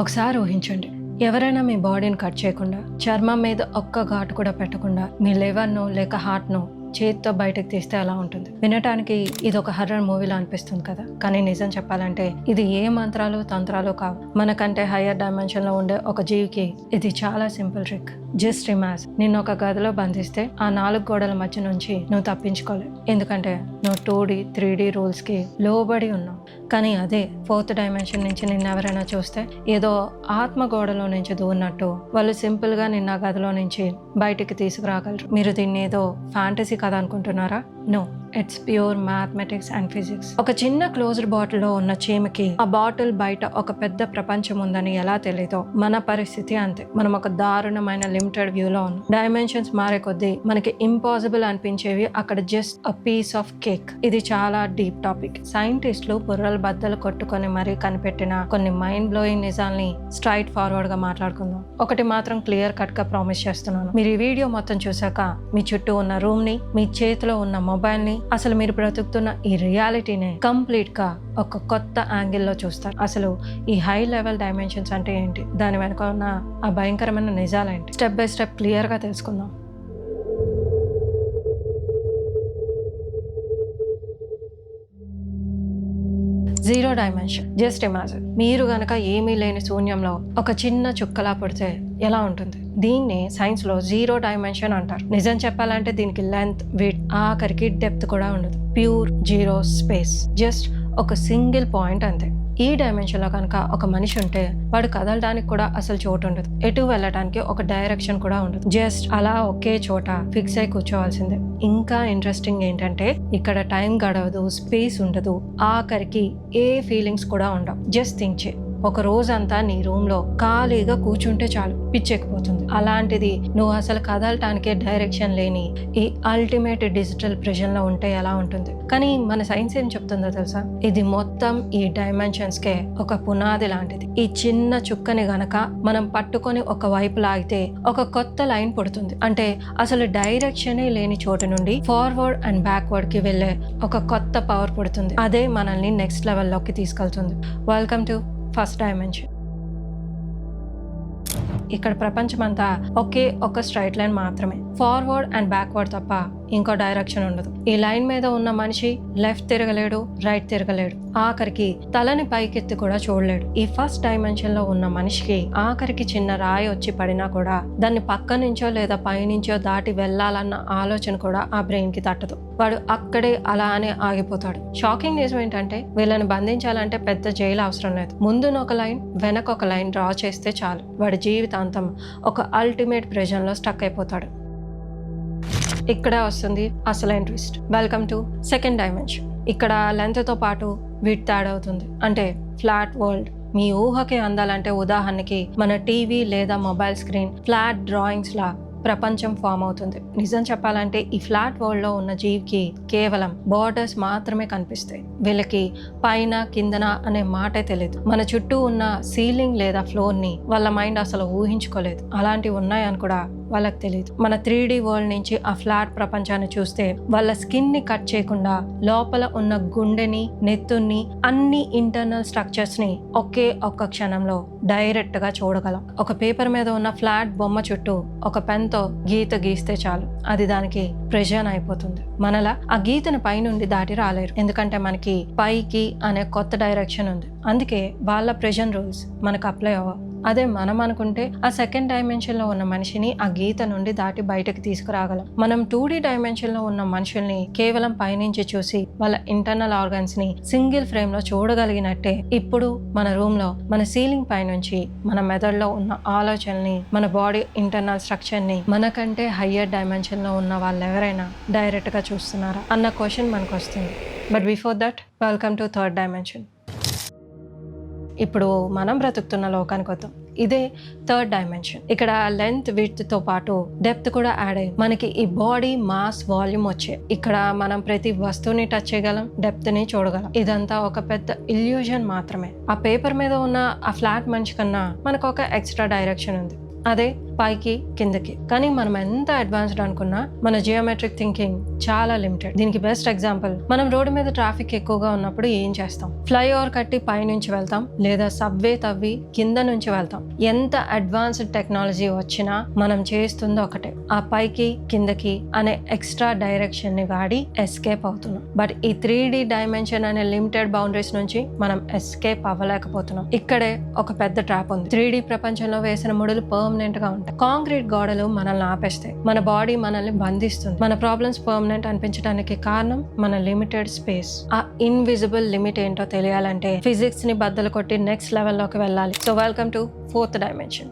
ఒకసారి ఊహించండి, ఎవరైనా మీ బాడీని కట్ చేయకుండా, చర్మం మీద ఒక్క ఘాటు కూడా పెట్టకుండా మీ లివర్ను లేక హార్ట్ను చేతితో బయటకు తీస్తే ఎలా ఉంటుంది? వినటానికి ఇది ఒక హర్రర్ మూవీలా అనిపిస్తుంది కదా, కానీ నిజం చెప్పాలంటే ఇది ఏ మంత్రాలు తంత్రాలు కావు. మనకంటే హయ్యర్ డైమెన్షన్ లో ఉండే ఒక జీవికి ఇది చాలా సింపుల్ ట్రిక్. జస్ట్ ఇమాజ్, నిన్ను ఒక గదిలో బంధిస్తే ఆ 4 గోడల మధ్య నుంచి నువ్వు తప్పించుకోలేవు. ఎందుకంటే నువ్వు 2D 3D రూల్స్ కి లోబడి ఉన్నావు. కానీ అదే 4th డైమెన్షన్ నుంచి నిన్ను ఎవరైనా చూస్తే ఏదో ఆత్మ గోడలో నుంచి దూరినట్టు వాళ్ళు సింపుల్ గా నిన్న గదిలో నుంచి బయటికి తీసుకురాగలరు. మీరు దీన్ని ఏదో ఫ్యాంటసీ కథ అనుకుంటున్నారా? No, it's pure mathematics and physics. ఒక చిన్న క్లోజ్డ్ బాటిల్ లో ఉన్న చీమకి ఆ బాటిల్ బయట ఒక పెద్ద ప్రపంచం ఉందని ఎలా తెలియదో మన పరిస్థితి అంతే. మనం ఒక దారుణమైన లిమిటెడ్ వ్యూ లో ఉన్నాం. డైమెన్షన్స్ మారే కొద్దీ మనకి ఇంపాసిబుల్ అనిపించేవి అక్కడ just a piece of cake. ఇది చాలా డీప్ టాపిక్. సైంటిస్టులు బుర్రలు బద్దలు కొట్టుకొని మరీ కనిపెట్టిన కొన్ని మైండ్ బ్లోయింగ్ నిజాల్ని స్ట్రైట్ ఫార్వర్డ్ గా మాట్లాడుకుందాం. ఒకటి మాత్రం క్లియర్ కట్ గా ప్రామిస్ చేస్తున్నాను, మీరు ఈ వీడియో మొత్తం చూసాక మీ చుట్టూ ఉన్న రూమ్ ని, మీ చేతిలో ఉన్న మొబైల్ ని, అసలు మీరు బ్రతుకుతున్న ఈ రియాలిటీనే కంప్లీట్ గా ఒక కొత్త యాంగిల్లో చూస్తారు. అసలు ఈ హై లెవెల్ డైమెన్షన్స్ అంటే ఏంటి, దాని వెనుక ఉన్న ఆ భయంకరమైన నిజాలేంటి, స్టెప్ బై స్టెప్ క్లియర్ గా తెలుసుకుందాం. Zero dimension. జస్ట్ ఇమాజిన్, మీరు గనక ఏమీ లేని శూన్యంలో ఒక చిన్న చుక్కలా పడితే ఎలా ఉంటుంది? దీన్ని సైన్స్ లో జీరో డైమెన్షన్ అంటారు. నిజం చెప్పాలంటే దీనికి లెంత్, విడ్త్, ఆఖరికి డెప్త్ కూడా ఉండదు. ప్యూర్ జీరో స్పేస్, జస్ట్ ఒక సింగిల్ పాయింట్ అంతే. ఈ డైమెన్షన్ లో కనుక ఒక మనిషి ఉంటే వాడు కదలడానికి కూడా అసలు చోటు ఉండదు. ఎటు వెళ్ళడానికి ఒక డైరెక్షన్ కూడా ఉండదు. జస్ట్ అలా ఒకే చోట ఫిక్స్ అయి కూర్చోవాల్సిందే. ఇంకా ఇంట్రెస్టింగ్ ఏంటంటే ఇక్కడ టైం గడవదు, స్పేస్ ఉండదు, ఆఖరికి ఏ ఫీలింగ్స్ కూడా ఉండవు. జస్ట్ థింక్ చే, ఒక రోజంతా నీ రూమ్ లో ఖాళీగా కూర్చుంటే చాలు, పిచ్చెక్కిపోతుంది. అలాంటిది నువ్వు అసలు కదలటానికే డైరెక్షన్ లేని ఈ అల్టిమేట్ డిజిటల్ ప్రెజన్ లో ఉంటే ఎలా ఉంటుంది? కానీ మన సైన్స్ ఏం చెప్తుందో తెలుసా? ఇది మొత్తం ఈ డైమెన్షన్స్ కే ఒక పునాది లాంటిది. ఈ చిన్న చుక్కని గనక మనం పట్టుకొని ఒక వైపు లాగితే ఒక కొత్త లైన్ పుడుతుంది. అంటే అసలు డైరెక్షనే లేని చోటు నుండి ఫార్వర్డ్ అండ్ బ్యాక్వర్డ్ కి వెళ్ళే ఒక కొత్త పవర్ పుడుతుంది. అదే మనల్ని నెక్స్ట్ లెవెల్లోకి తీసుకెళ్తుంది. Welcome to first dimension. ఇక్కడ ప్రపంచం అంతా ఒకే ఒక స్ట్రైట్ లైన్ మాత్రమే. ఫార్వర్డ్ అండ్ బ్యాక్వర్డ్ తప్ప ఇంకో డైరెక్షన్ ఉండదు. ఈ లైన్ మీద ఉన్న మనిషి లెఫ్ట్ తిరగలేడు, రైట్ తిరగలేడు, ఆఖరికి తలని పైకెత్తి కూడా చూడలేడు. ఈ ఫస్ట్ డైమెన్షన్ లో ఉన్న మనిషికి ఆఖరికి చిన్న రాయి వచ్చి పడినా కూడా దాన్ని పక్క నుంచో లేదా పైనుంచో దాటి వెళ్ళాలన్న ఆలోచన కూడా ఆ బ్రెయిన్ కి తట్టదు. వాడు అక్కడే అలానే ఆగిపోతాడు. షాకింగ్ నిజం ఏంటంటే వీళ్ళని బంధించాలంటే పెద్ద జైలు అవసరం లేదు. ముందున ఒక లైన్, వెనక ఒక లైన్ డ్రా చేస్తే చాలు, వాడి జీవితాంతం ఒక అల్టిమేట్ ప్రెజన్ లో స్టక్ అయిపోతాడు. ఇక్కడే వస్తుంది అసలైన twist. Welcome to second dimension. ఇక్కడ లెంత్ తో పాటు విడ్త్ యాడ్ అవుతుంది. అంటే ఫ్లాట్ వరల్డ్. మీ ఊహకి అందాలంటే ఉదాహరణకి మన టీవీ లేదా మొబైల్ స్క్రీన్ ఫ్లాట్ డ్రాయింగ్స్ లా ప్రపంచం ఫామ్ అవుతుంది. నిజం చెప్పాలంటే ఈ ఫ్లాట్ వరల్డ్ లో ఉన్న జీవికి కేవలం బార్డర్స్ మాత్రమే కనిపిస్తాయి. వీళ్ళకి పైన కిందన అనే మాటే తెలియదు. మన చుట్టూ ఉన్న సీలింగ్ లేదా ఫ్లోర్ ని వాళ్ళ మైండ్ అసలు ఊహించుకోలేదు. అలాంటివి ఉన్నాయని కూడా వాళ్ళకి తెలియదు. మన 3D వరల్డ్ నుంచి ఆ ఫ్లాట్ ప్రపంచాన్ని చూస్తే వాళ్ళ స్కిన్ ని కట్ చేయకుండా లోపల ఉన్న గుండెని, నెత్తుని, అన్ని ఇంటర్నల్ స్ట్రక్చర్స్ ని ఒకే ఒక్క క్షణంలో డైరెక్ట్ గా చూడగలం. ఒక పేపర్ మీద ఉన్న ఫ్లాట్ బొమ్మ చుట్టూ ఒక పెన్ తో గీత గీస్తే చాలు, అది దానికి ప్రెజన్ అయిపోతుంది. మనలా ఆ గీతను పైనుండి దాటి రాలేరు. ఎందుకంటే మనకి పైకి అనే కొత్త డైరెక్షన్ ఉంది. అందుకే వాళ్ళ ప్రెజన్ రూల్స్ మనకు అప్లై అవ్వవు. అదే మనం అనుకుంటే ఆ సెకండ్ డైమెన్షన్ లో ఉన్న మనిషిని ఆ గీత నుండి దాటి బయటకు తీసుకురాగలం. మనం 2D డైమెన్షన్ లో ఉన్న మనుషుల్ని కేవలం పైనుంచి చూసి వాళ్ళ ఇంటర్నల్ ఆర్గన్స్ ని సింగిల్ ఫ్రేమ్ లో చూడగలిగినట్టే ఇప్పుడు మన రూమ్ లో మన సీలింగ్ పై నుంచి మన మెదడులో ఉన్న ఆలోచనల్ని, మన బాడీ ఇంటర్నల్ స్ట్రక్చర్ ని మనకంటే హయ్యర్ డైమెన్షన్ లో ఉన్న వాళ్ళు ఎవరైనా డైరెక్ట్ గా చూస్తున్నారా అన్న క్వశ్చన్ మనకు వస్తుంది. But before that, welcome to third dimension. ఇప్పుడు మనం బ్రతుకుతున్న లోకానికి వద్దాం. ఇదే థర్డ్ డైమెన్షన్. ఇక్కడ లెంత్, విడ్త్ తో పాటు డెప్త్ కూడా యాడ్ అయ్యి మనకి ఈ బాడీ మాస్, వాల్యూమ్ వచ్చే. ఇక్కడ మనం ప్రతి వస్తువుని టచ్ చేయగలం, డెప్త్ ని చూడగలం. ఇదంతా ఒక పెద్ద ఇల్యూజన్ మాత్రమే. ఆ పేపర్ మీద ఉన్న ఆ ఫ్లాట్ మనిషి కన్నా మనకు ఒక ఎక్స్ట్రా డైరెక్షన్ ఉంది. అదే పైకి కిందకి. కానీ మనం ఎంత అడ్వాన్స్డ్ అనుకున్నా మన జియోమెట్రిక్ థింకింగ్ చాలా లిమిటెడ్. దీనికి బెస్ట్ ఎగ్జాంపుల్, మనం రోడ్డు మీద ట్రాఫిక్ ఎక్కువగా ఉన్నప్పుడు ఏం చేస్తాం? ఫ్లైఓవర్ కట్టి పై నుంచి వెళ్తాం, లేదా సబ్వే తవ్వి కింద నుంచి వెళ్తాం. ఎంత అడ్వాన్స్డ్ టెక్నాలజీ వచ్చినా మనం చేస్తుంది ఒకటే, ఆ పైకి కిందకి అనే ఎక్స్ట్రా డైరెక్షన్ ని వాడి ఎస్కేప్ అవుతున్నాం. బట్ ఈ 3D డైమెన్షన్ అనే లిమిటెడ్ బౌండరీస్ నుంచి మనం ఎస్కేప్ అవ్వలేకపోతున్నాం. ఇక్కడే ఒక పెద్ద ట్రాప్ ఉంది. 3D ప్రపంచంలో వేసిన ముడులు పర్మనెంట్ గా ఉంటాయి. కాంక్రీట్ గోడలు మనల్ని ఆపేస్తాయి, మన బాడీ మనల్ని బంధిస్తుంది. మన ప్రాబ్లమ్స్ పర్మనెంట్ అనిపించడానికి కారణం మన లిమిటెడ్ స్పేస్. ఆ ఇన్విజిబుల్ లిమిట్ ఏంటో తెలియాలంటే ఫిజిక్స్ ని బద్దలు కొట్టి నెక్స్ట్ లెవెల్లోకి వెళ్ళాలి. So welcome to 4th dimension.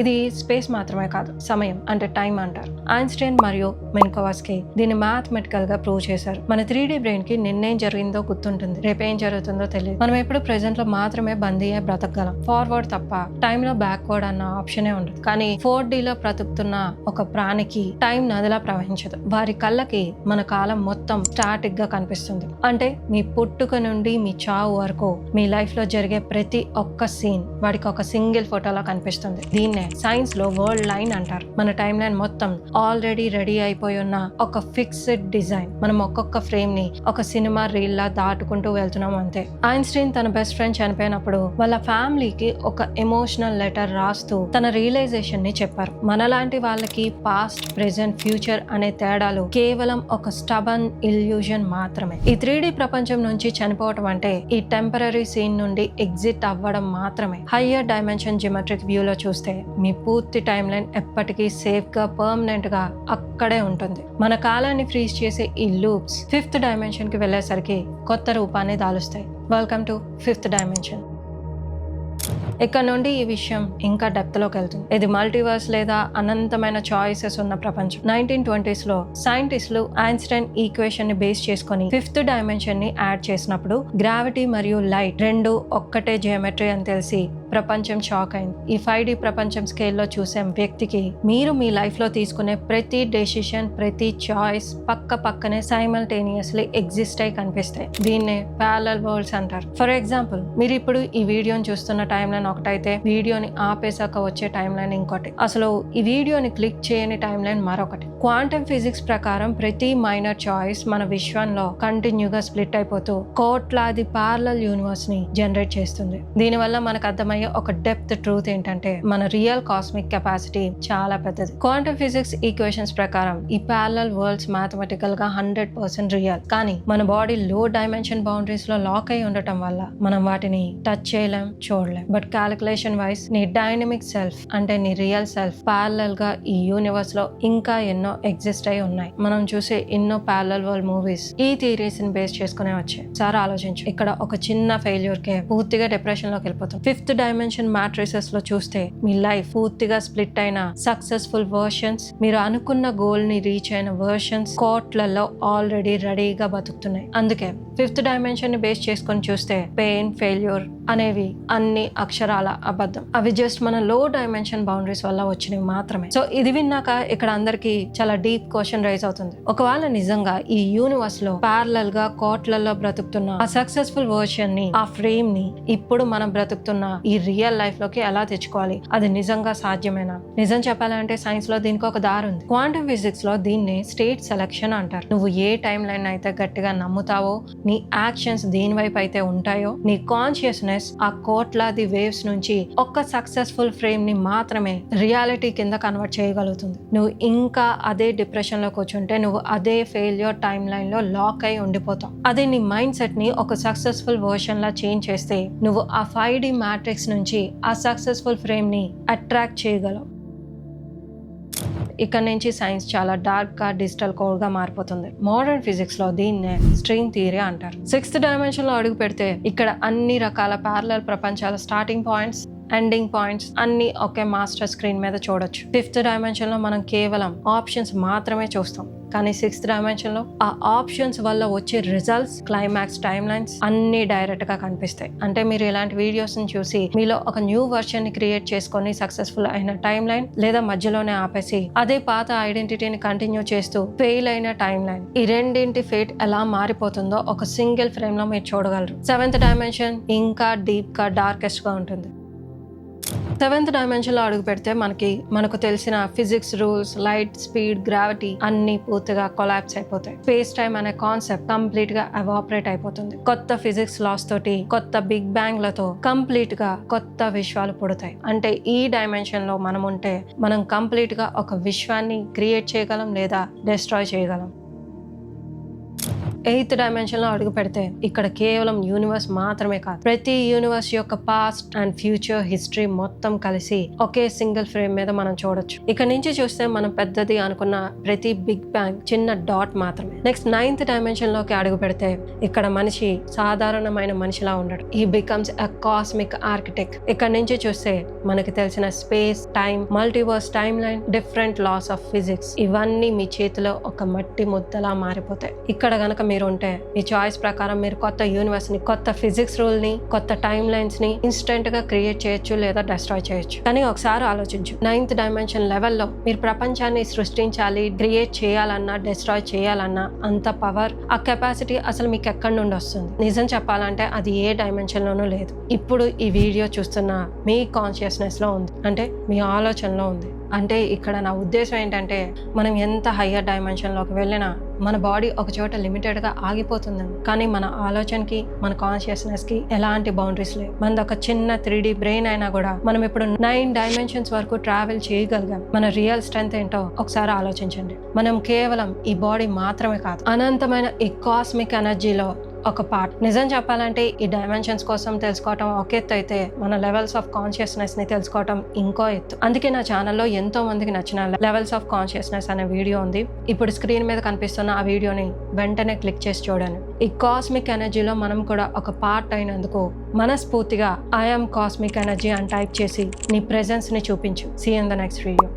ఇది స్పేస్ మాత్రమే కాదు, సమయం అంటే టైం అంటారు. ఐన్స్టైన్ మరియు మిన్కోవాస్కీ దీన్ని మ్యాథమెటికల్ గా ప్రూవ్ చేశారు. మన 3D బ్రెయిన్ కి నిన్నేం జరిగిందో గుర్తుంటుంది, రేపేం జరుగుతుందో తెలియదు. మనం ఎప్పుడు ప్రెసెంట్ లో మాత్రమే బందీ అయ్యే బ్రతకగలం. ఫార్వర్డ్ తప్ప టైం లో బ్యాక్వర్డ్ అన్న ఆప్షనే ఉండదు. కానీ 4D లో బ్రతుకుతున్న ఒక ప్రాణికి టైం నదిలా ప్రవహించదు. వారి కళ్ళకి మన కాలం మొత్తం స్టాటిక్ గా కనిపిస్తుంది. అంటే మీ పుట్టుక నుండి మీ చావు వరకు మీ లైఫ్ లో జరిగే ప్రతి ఒక్క సీన్ వాడికి ఒక సింగిల్ ఫోటోలో కనిపిస్తుంది. దీన్నే సైన్స్ లో వరల్డ్ లైన్ అంటారు. మన టైం లైన్ మొత్తం ఆల్రెడీ రెడీ అయిపోయి ఉన్న ఒక ఫిక్స్డ్ డిజైన్. మనం ఒక్కొక్క ఫ్రేమ్ ని ఒక సినిమా రీల్ లా దాటుకుంటూ వెళ్తున్నాం అంతే. ఐన్స్టైన్ తన బెస్ట్ ఫ్రెండ్ చనిపోయినప్పుడు వాళ్ళ ఫ్యామిలీకి ఒక ఎమోషనల్ లెటర్ రాస్తూ తన రియలైజేషన్ ని చెప్పారు. మనలాంటి వాళ్ళకి పాస్ట్, ప్రెజెంట్, ఫ్యూచర్ అనే తేడాలు కేవలం ఒక స్టబన్ ఇల్యూజన్ మాత్రమే. ఈ 3D ప్రపంచం నుంచి చనిపోవటం అంటే ఈ టెంపరరీ సీన్ నుండి ఎగ్జిట్ అవ్వడం మాత్రమే. హయ్యర్ డైమెన్షన్ జియోమెట్రిక్ వ్యూలో చూస్తే మీ పూర్తి టైం లైన్ ఎప్పటికీ సేఫ్ గా పర్మనెంట్ గా అక్కడే ఉంటుంది. మన కాలాన్ని ఫ్రీజ్ చేసే ఈ లూప్స్ 5th డైమెన్షన్ కి వెళ్ళేసరికి కొత్త రూపాన్ని దాలుస్తాయి. Welcome to 5th dimension. ఇక్కడ నుండి ఈ విషయం ఇంకా డెప్త్ లోకి వెళ్తుంది. ఇది మల్టీవర్స్ లేదా అనంతమైన చాయిసెస్ ఉన్న ప్రపంచం. 1920s లో సైంటిస్టులు ఐన్స్టైన్ ఈక్వేషన్ ని బేస్ చేసుకొని 5th డైమెన్షన్ ని యాడ్ చేసినప్పుడు గ్రావిటీ మరియు లైట్ రెండు ఒక్కటే జియోమెట్రీ అని తెలిసి ప్రపంచం షాక్ అయింది. ఈ 5D ప్రపంచం స్కేల్లో చూసే వ్యక్తికి మీరు మీ లైఫ్ లో తీసుకునే ప్రతి డెసిషన్, ప్రతి చాయిస్ పక్కనే సైమల్టేనియస్లీ ఎగ్జిస్ట్ అయి కనిపిస్తాయి. దీన్నే ప్యారలల్ వరల్డ్స్ అంటారు. ఫర్ ఎగ్జాంపుల్, మీరు ఇప్పుడు ఈ వీడియోని చూస్తున్న టైం లైన్ ఒకటైతే వీడియోని ఆపేసాక వచ్చే టైం లైన్ ఇంకోటి, అసలు ఈ వీడియోని క్లిక్ చేయని టైం లైన్ మరొకటి. క్వాంటమ్ ఫిజిక్స్ ప్రకారం ప్రతి మైనర్ చాయిస్ మన విశ్వంలో కంటిన్యూగా స్ప్లిట్ అయిపోతూ కోట్లాది ప్యారలల్ యూనివర్స్ ని జనరేట్ చేస్తుంది. దీనివల్ల మనకు అర్థమయ్యే ఒక డెప్త్ ట్రూత్ ఏంటంటే మన రియల్ కాస్మిక్ కెపాసిటీ చాలా పెద్దది. క్వాంటమ్ ఫిజిక్స్ ఈక్వేషన్స్ ప్రకారం ఈ ప్యారలల్ వరల్డ్స్ మ్యాథమెటికల్ గా 100% రియల్. కానీ మన బాడీ లో డైమెన్షన్ బౌండరీస్ లో లాక్ అయి ఉండటం వల్ల మనం వాటిని టచ్ చేయలేం, చూడలేం. బట్ క్యాలిక్యులేషన్ వైస్ నీ డైనమిక్ సెల్ఫ్ అంటే నీ రియల్ సెల్ఫ్ ప్యారలల్ గా ఈ యూనివర్స్ లో ఇంకా ఎన్నో ఎగ్జిస్ట్ అయి ఉన్నాయి. మనం చూసే ఎన్నో ప్యారలల్ వరల్డ్ మూవీస్ ఈ థియరీస్ ని బేస్ చేసుకునే వచ్చాయి. సార్ ఆలోచించు, ఇక్కడ ఒక చిన్న ఫెయిల్యూర్ కే పూర్తిగా డిప్రెషన్ లోకి వెళ్ళిపోతాం. 5th డైమెన్షన్ మ్యాట్రిసెస్ లో చూస్తే మీ లైఫ్ పూర్తిగా స్ప్లిట్ అయిన సక్సెస్ఫుల్ వర్షన్స్, మీరు అనుకున్న గోల్ ని రీచ్ అయిన వర్షన్స్ కోట్లలో ఆల్రెడీ రెడీగా బతుకుతున్నాయి. అందుకే 5th డైమెన్షన్ ని బేస్ చేసుకొని చూస్తే పెయిన్, ఫెయిల్యూర్ అనేవి అన్ని అక్షరాల అబద్ధం. అవి జస్ట్ మన లో డైమెన్షన్ బౌండరీస్ వల్ల వచ్చినవి మాత్రమే. సో ఇది విన్నాక ఇక్కడ అందరికి చాలా డీప్ క్వశ్చన్ రైజ్ అవుతుంది. ఒకవేళ నిజంగా ఈ యూనివర్స్ లో ప్యారలల్ గా కోట్లలో బ్రతుకుతున్న ఆ సక్సెస్ఫుల్ వర్షన్ ని, ఆ ఫ్రేమ్ ని ఇప్పుడు మనం బ్రతుకుతున్న ఈ రియల్ లైఫ్ లోకి ఎలా తెచ్చుకోవాలి? అది నిజంగా సాధ్యమేనా? నిజం చెప్పాలంటే సైన్స్ లో దీనికి ఒక దారి ఉంది. క్వాంటమ్ ఫిజిక్స్ లో దీన్ని స్టేట్ సెలెక్షన్ అంటారు. నువ్వు ఏ టైం లైన్ అయితే గట్టిగా నమ్ముతావో, నీ యాక్షన్స్ దేని వైపు అయితే ఉంటాయో, నీ కాన్షియస్నెస్ ఆ కోట్లాది వేవ్స్ నుంచి ఒక్క సక్సెస్ఫుల్ ఫ్రేమ్ ని మాత్రమే రియాలిటీ కింద కన్వర్ట్ చేయగలుగుతుంది. నువ్వు ఇంకా అదే డిప్రెషన్ లో కూర్చుంటే నువ్వు అదే ఫెయిల్యూర్ టైం లైన్ లో లాక్ అయి ఉండిపోతావు. అదే నీ మైండ్ సెట్ ని ఒక సక్సెస్ఫుల్ వర్షన్ లా చేంజ్ చేస్తే నువ్వు ఆ 5D మ్యాట్రిక్స్ నుంచి ఆ సక్సెస్ఫుల్ ఫ్రేమ్ ని అట్రాక్ట్ చేయగలవు. ఇక్కడ నుంచి సైన్స్ చాలా డార్క్ గా డిజిటల్ కోడ్ గా మారిపోతుంది. మోడర్న్ ఫిజిక్స్ లో దీన్నే స్ట్రింగ్ థియరీ అంటారు. 6th డైమెన్షన్ లో అడుగు పెడితే ఇక్కడ అన్ని రకాల ప్యారలల్ ప్రపంచాల స్టార్టింగ్ పాయింట్స్, ఎండింగ్ పాయింట్స్ అన్ని ఒకే మాస్టర్ స్క్రీన్ మీద చూడొచ్చు. 5th డైమెన్షన్ లో మనం కేవలం ఆప్షన్స్ మాత్రమే చూస్తాం. కానీ 6th డైమెన్షన్ లో ఆ ఆప్షన్స్ వల్ల వచ్చే రిజల్ట్స్, క్లైమాక్స్, టైమ్ లైన్స్ అన్ని డైరెక్ట్ గా కనిపిస్తాయి. అంటే మీరు ఇలాంటి వీడియోస్ ని చూసి మీలో ఒక న్యూ వర్షన్ ని క్రియేట్ చేసుకొని సక్సెస్ఫుల్ అయిన టైమ్ లైన్, లేదా మధ్యలోనే ఆపేసి అదే పాత ఐడెంటిటీని కంటిన్యూ చేస్తూ ఫెయిల్ అయిన టైమ్ లైన్, ఈ రెండింటి ఫేట్ ఎలా మారిపోతుందో ఒక సింగిల్ ఫ్రేమ్ లో మీరు చూడగలరు. 7th డైమెన్షన్ ఇంకా డీప్ గా డార్కెస్ట్ గా ఉంటుంది. సెవెంత్ డైమెన్షన్ లో అడుగు పెడితే మనకు తెలిసిన physics rules, light, speed, gravity అన్ని పూర్తిగా కొలాప్స్ అయిపోతాయి. స్పేస్ టైం అనే కాన్సెప్ట్ కంప్లీట్ గా ఎవాపరేట్ అయిపోతుంది. కొత్త ఫిజిక్స్ లాస్ తోటి, కొత్త బిగ్ బ్యాంగ్ లతో కంప్లీట్ గా కొత్త విశ్వాలు పుడతాయి. అంటే ఈ డైమెన్షన్ లో మనం ఉంటే మనం కంప్లీట్ గా ఒక విశ్వాన్ని క్రియేట్ చేయగలం లేదా డిస్ట్రాయ్ చేయగలం. ఎయిత్ డైమెన్షన్ లో అడుగు పెడితే ఇక్కడ కేవలం యూనివర్స్ మాత్రమే కాదు, ప్రతి యూనివర్స్ యొక్క పాస్ట్ అండ్ ఫ్యూచర్ హిస్టరీ మొత్తం కలిసి ఒకే సింగిల్ ఫ్రేమ్ మీద మనం చూడొచ్చు. ఇక్కడ నుంచి చూస్తే మనం పెద్దది అనుకున్న ప్రతి బిగ్ బ్యాంగ్ చిన్న డాట్ మాత్రమే. నెక్స్ట్ నైన్త్ డైమెన్షన్ లోకి అడుగు పెడితే ఇక్కడ మనిషి సాధారణమైన మనిషిలా ఉండడు. ఈ బికమ్స్ ఎ కాస్మిక్ ఆర్కిటెక్ట్. ఇక్కడ నుంచి చూస్తే మనకి తెలిసిన space, time, multiverse, time line, different loss of physics ఇవన్నీ మీ చేతిలో ఒక మట్టి ముద్దలా మారిపోతాయి. ఇక్కడ గనక మీరు ఉంటే మీ చాయిస్ ప్రకారం మీరు కొత్త యూనివర్స్ ని, కొత్త ఫిజిక్స్ రూల్ ని, కొత్త టైమ్ లైన్స్ ని ఇన్స్టెంట్ గా క్రియేట్ చేయొచ్చు లేదా డిస్ట్రాయ్ చేయొచ్చు. కానీ ఒకసారి ఆలోచించు, నైన్త్ డైమెన్షన్ లెవెల్లో మీరు ప్రపంచాన్ని సృష్టించాలి, క్రియేట్ చేయాలన్నా, డిస్ట్రాయ్ చేయాలన్నా అంత పవర్, ఆ కెపాసిటీ అసలు మీకు ఎక్కడి నుండి వస్తుంది? నిజం చెప్పాలంటే అది ఏ డైమెన్షన్ లోనూ లేదు. ఇప్పుడు ఈ వీడియో చూస్తున్న మీ కాన్షియస్నెస్ లో ఉంది, అంటే మీ ఆలోచనలో ఉంది. అంటే ఇక్కడ నా ఉద్దేశం ఏంటంటే మనం ఎంత హయ్యర్ డైమెన్షన్లోకి వెళ్ళినా మన బాడీ ఒక చోట లిమిటెడ్గా ఆగిపోతుందని. కానీ మన ఆలోచనకి, మన కాన్షియస్నెస్కి ఎలాంటి బౌండరీస్ లేవు. మనది ఒక చిన్న 3D బ్రెయిన్ అయినా కూడా మనం ఇప్పుడు 9 డైమెన్షన్స్ వరకు ట్రావెల్ చేయగలిగాం. మన రియల్ స్ట్రెంగ్త్ ఏంటో ఒకసారి ఆలోచించండి. మనం కేవలం ఈ బాడీ మాత్రమే కాదు, అనంతమైన ఈ కాస్మిక్ ఎనర్జీలో ఒక పార్ట్. నిజం చెప్పాలంటే ఈ డైమెన్షన్స్ కోసం తెలుసుకోవటం ఒక ఎత్తు అయితే, మన లెవెల్స్ ఆఫ్ కాన్షియస్నెస్ ని తెలుసుకోవటం ఇంకో ఎత్తు. అందుకే నా ఛానల్లో ఎంతో మందికి నచ్చిన లెవెల్స్ ఆఫ్ కాన్షియస్నెస్ అనే వీడియో ఉంది. ఇప్పుడు స్క్రీన్ మీద కనిపిస్తున్న ఆ వీడియోని వెంటనే క్లిక్ చేసి చూడండి. ఈ కాస్మిక్ ఎనర్జీలో మనం కూడా ఒక పార్ట్ అయినందుకు మనస్ఫూర్తిగా ఐ యామ్ కాస్మిక్ ఎనర్జీ అని టైప్ చేసి నీ ప్రెజెన్స్ ని చూపించు. See in the next video.